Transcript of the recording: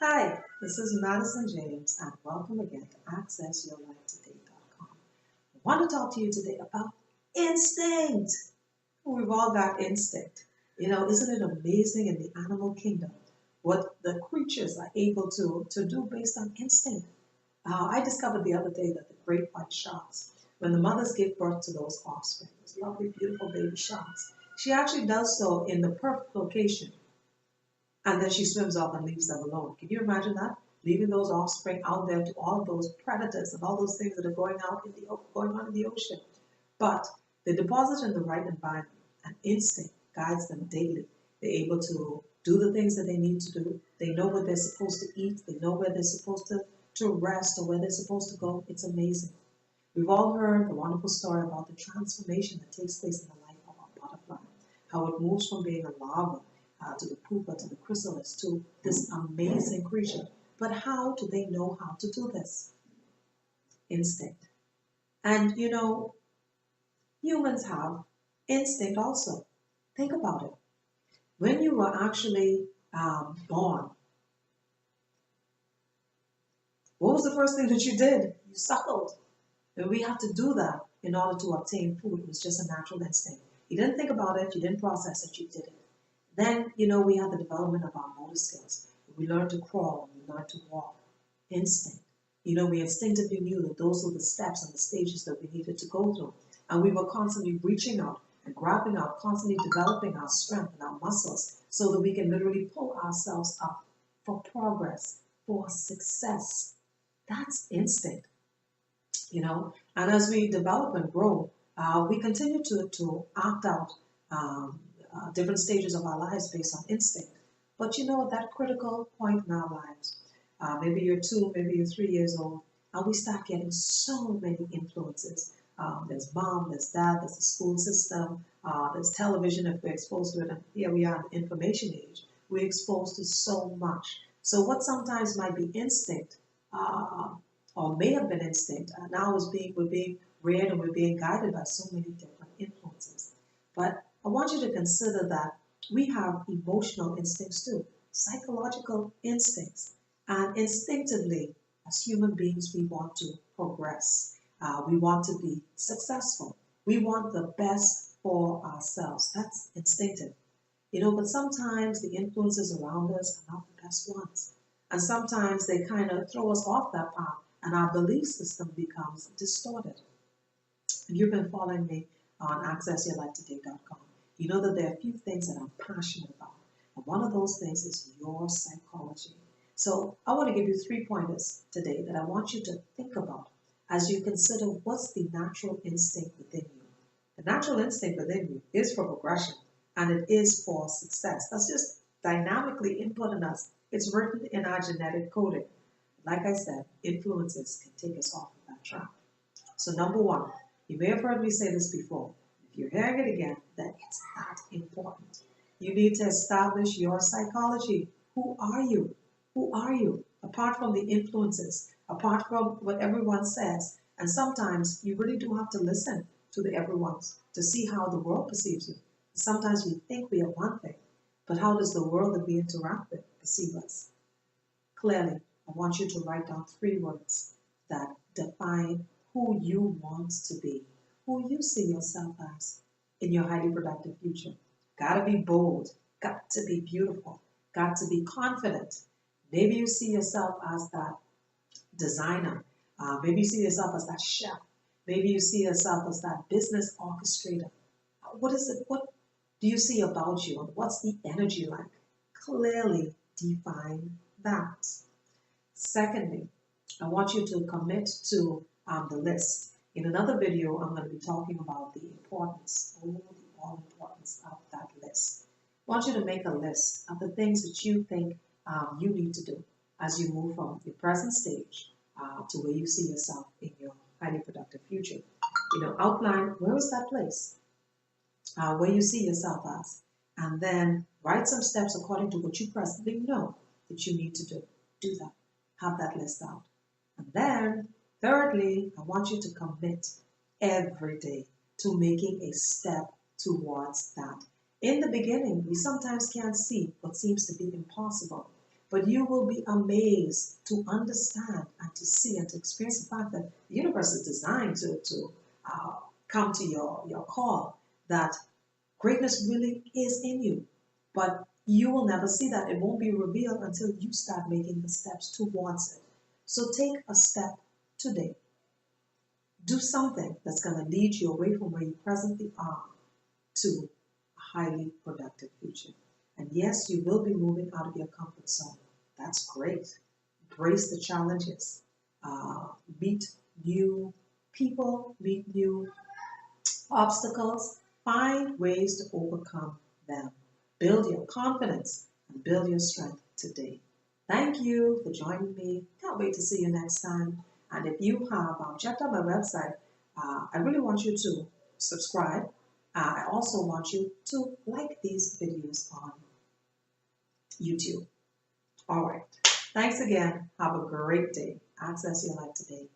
Hi, this is Madisson James, and welcome again to AccessYourLifeToday.com. I want to talk to you today about instinct. We've all got instinct. Isn't it amazing in the animal kingdom what the creatures are able to do based on instinct? I discovered the other day that the great white sharks, when the mothers give birth to those offspring, those lovely, beautiful baby sharks, she actually does so in the perfect location and then she swims off and leaves them alone. Can you imagine that? Leaving those offspring out there to all those predators and all those things that are going on in the ocean. But they deposit in the right environment, and instinct guides them daily. They're able to do the things that they need to do. They know what they're supposed to eat. They know where they're supposed to rest or where they're supposed to go. It's amazing. We've all heard the wonderful story about the transformation that takes place in the life of a butterfly, how it moves from being a larva to the pupa to the chrysalis to this amazing creature. But how do they know how to do this? Instinct. And humans have instinct also. Think about it. When you were actually born, what was the first thing that you did? You suckled. And we have to do that in order to obtain food. It was just a natural instinct. You didn't think about it, you didn't process it, you did it. Then, we have the development of our motor skills. We learned to crawl, we learned to walk. Instinct. We instinctively knew that those were the steps and the stages that we needed to go through. And we were constantly reaching out and grabbing out, constantly developing our strength and our muscles so that we can literally pull ourselves up for progress, for success. That's instinct. And as we develop and grow, we continue to act out different stages of our lives based on instinct. But at that critical point in our lives, maybe you're 2, maybe you're 3 years old, and we start getting so many influences. There's mom, there's dad, there's the school system, there's television if we're exposed to it, and here we are in the information age. We're exposed to so much. So what sometimes might be instinct, or may have been instinct, now we're being reared and we're being guided by so many different influences. But I want you to consider that we have emotional instincts too, psychological instincts. And instinctively, as human beings, we want to progress. We want to be successful. We want the best for ourselves. That's instinctive. But sometimes the influences around us are not the best ones. And sometimes they kind of throw us off that path and our belief system becomes distorted. If you've been following me on AccessYourLifeToday.com, you know that there are a few things that I'm passionate about. And one of those things is your psychology. So I want to give you 3 pointers today that I want you to think about as you consider what's the natural instinct within you. The natural instinct within you is for progression and it is for success. That's just dynamically input in us. It's written in our genetic coding. Like I said, influences can take us off of that track. So number 1, you may have heard me say this before. If you're hearing it again, then it's that important. You need to establish your psychology. Who are you? Who are you? Apart from the influences, apart from what everyone says. And sometimes you really do have to listen to the everyones to see how the world perceives you. Sometimes we think we are one thing, but how does the world that we interact with perceive us? Clearly, I want you to write down 3 words that define who you want to be, who you see yourself as in your highly productive future. Gotta be bold, got to be beautiful, got to be confident. Maybe you see yourself as that designer. Maybe you see yourself as that chef. Maybe you see yourself as that business orchestrator. What is it? What do you see about you? And what's the energy like? Clearly define that. Secondly, I want you to commit to the list. In another video, I'm going to be talking about the importance, the all importance of that list. I want you to make a list of the things that you think you need to do as you move from your present stage to where you see yourself in your highly productive future. Outline where is that place, where you see yourself as, and then write some steps according to what you presently know that you need to do. Do that. Have that list out. And then, thirdly, I want you to commit every day to making a step towards that. In the beginning, we sometimes can't see what seems to be impossible. But you will be amazed to understand and to see and to experience the fact that the universe is designed to come to your call, that greatness really is in you. But you will never see that. It won't be revealed until you start making the steps towards it. So take a step today. Do something that's going to lead you away from where you presently are to a highly productive future. And yes, you will be moving out of your comfort zone. That's great. Embrace the challenges. Meet new people, meet new obstacles. Find ways to overcome them. Build your confidence and build your strength today. Thank you for joining me. Can't wait to see you next time. And if you have checked out my website, I really want you to subscribe. I also want you to like these videos on YouTube. All right. Thanks again. Have a great day. Access your life today.